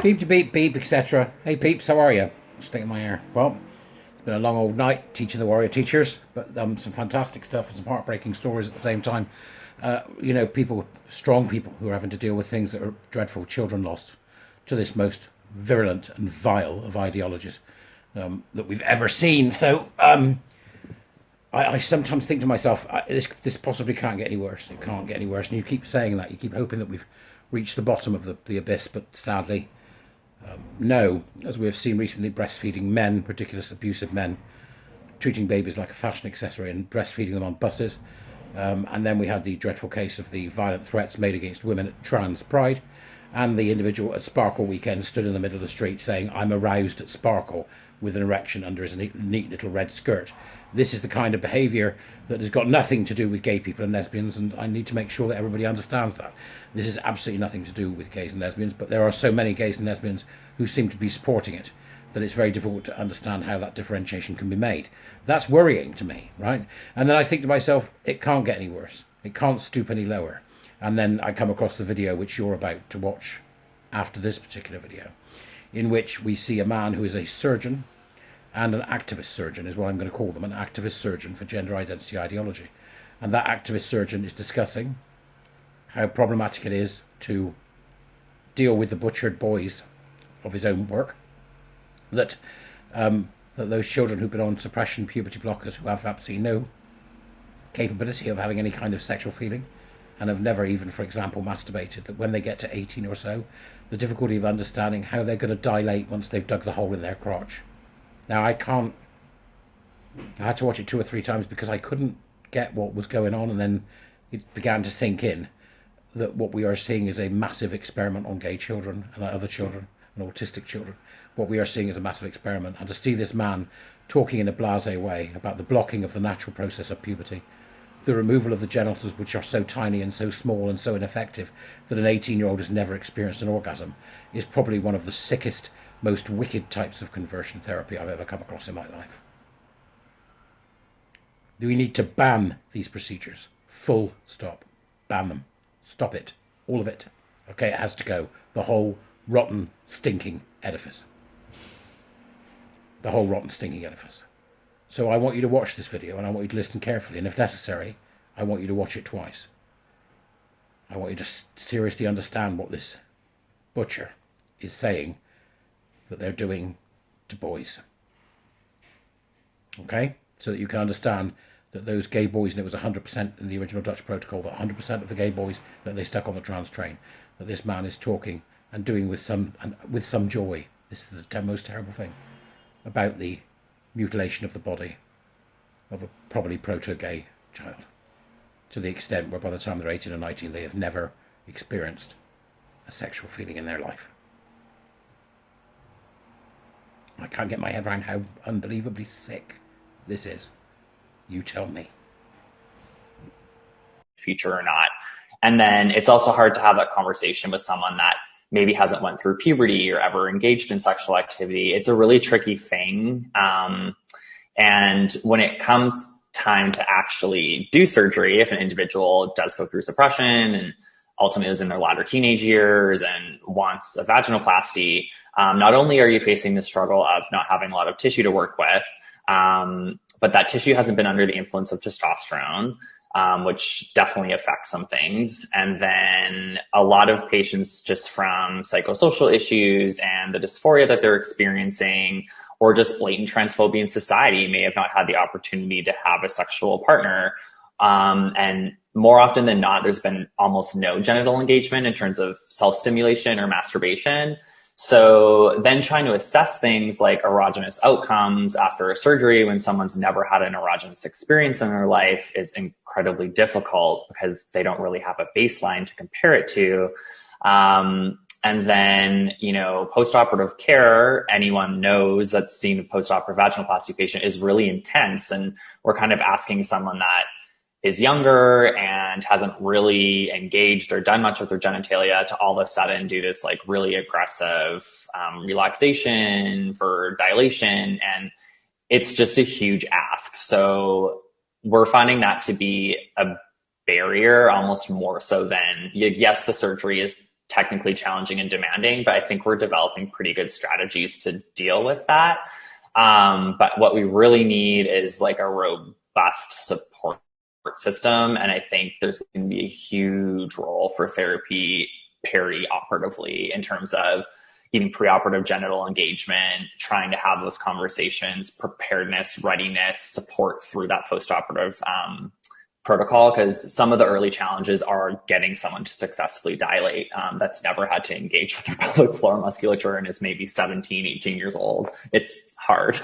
Beep to beep, beep, etc. Hey peeps, how are you? Sticking my ear. Well, it's been a long old night teaching the warrior teachers, but some fantastic stuff and some heartbreaking stories at the same time. People, strong people who are having to deal with things that are dreadful, children lost to this most virulent and vile of ideologies that we've ever seen. I sometimes think to myself, this possibly can't get any worse. It can't get any worse. And you keep saying that. You keep hoping that we've reached the bottom of the abyss, but sadly, no, as we have seen recently, breastfeeding men, particularly abusive men, treating babies like a fashion accessory and breastfeeding them on buses. And then we had the dreadful case of the violent threats made against women at Trans Pride, and the individual at Sparkle Weekend stood in the middle of the street saying, "I'm aroused at Sparkle," with an erection under his neat little red skirt. This is the kind of behaviour that has got nothing to do with gay people and lesbians, and I need to make sure that everybody understands that. This is absolutely nothing to do with gays and lesbians, but there are so many gays and lesbians who seem to be supporting it that it's very difficult to understand how that differentiation can be made. That's worrying to me, right? And then I think to myself, it can't get any worse. It can't stoop any lower. And then I come across the video which you're about to watch after this particular video, in which we see a man who is a surgeon and an activist surgeon, is what I'm going to call them, an activist surgeon for gender identity ideology. And that activist surgeon is discussing how problematic it is to deal with the butchered boys of his own work, that those children who've been on suppression puberty blockers, who have absolutely no capability of having any kind of sexual feeling and have never even, for example, masturbated, that when they get to 18 or so, the difficulty of understanding how they're going to dilate once they've dug the hole in their crotch. Now, I had to watch it 2 or 3 times because I couldn't get what was going on, and then it began to sink in that what we are seeing is a massive experiment on gay children and other children and autistic children. What we are seeing is a massive experiment, and to see this man talking in a blasé way about the blocking of the natural process of puberty, the removal of the genitals, which are so tiny and so small and so ineffective that an 18-year-old has never experienced an orgasm, is probably one of the sickest, most wicked types of conversion therapy I've ever come across in my life. We need to ban these procedures. Full stop. Ban them. Stop it. All of it. Okay, it has to go. The whole rotten, stinking edifice. The whole rotten, stinking edifice. So I want you to watch this video, and I want you to listen carefully, and if necessary, I want you to watch it twice. I want you to seriously understand what this butcher is saying that they're doing to boys. Okay? So that you can understand that those gay boys, and it was 100% in the original Dutch protocol, that 100% of the gay boys that they stuck on the trans train, that this man is talking and doing with some joy. This is the most terrible thing about the mutilation of the body of a probably proto-gay child, to the extent where by the time they're 18 or 19 they have never experienced a sexual feeling in their life. I can't get my head around how unbelievably sick this is. You tell me. Future or not. And then it's also hard to have that conversation with someone that maybe hasn't went through puberty or ever engaged in sexual activity. It's a really tricky thing. And when it comes time to actually do surgery, if an individual does go through suppression and ultimately is in their latter teenage years and wants a vaginoplasty, not only are you facing the struggle of not having a lot of tissue to work with, but that tissue hasn't been under the influence of testosterone, which definitely affects some things. And then a lot of patients, just from psychosocial issues and the dysphoria that they're experiencing, or just blatant transphobia in society, may have not had the opportunity to have a sexual partner. And more often than not, there's been almost no genital engagement in terms of self-stimulation or masturbation. So then trying to assess things like erogenous outcomes after a surgery when someone's never had an erogenous experience in their life is incredibly difficult because they don't really have a baseline to compare it to. And then, post-operative care, anyone knows that's seen a post-operative vaginoplasty patient, is really intense. And we're kind of asking someone that is younger and hasn't really engaged or done much with their genitalia to all of a sudden do this like really aggressive relaxation for dilation. And it's just a huge ask. So we're finding that to be a barrier, almost more so than, yes, the surgery is technically challenging and demanding, but I think we're developing pretty good strategies to deal with that. But what we really need is like a robust support system. And I think there's going to be a huge role for therapy peri-operatively in terms of even preoperative genital engagement, trying to have those conversations, preparedness, readiness, support through that postoperative protocol, because some of the early challenges are getting someone to successfully dilate that's never had to engage with their pelvic floor musculature and is maybe 17, 18 years old. It's hard.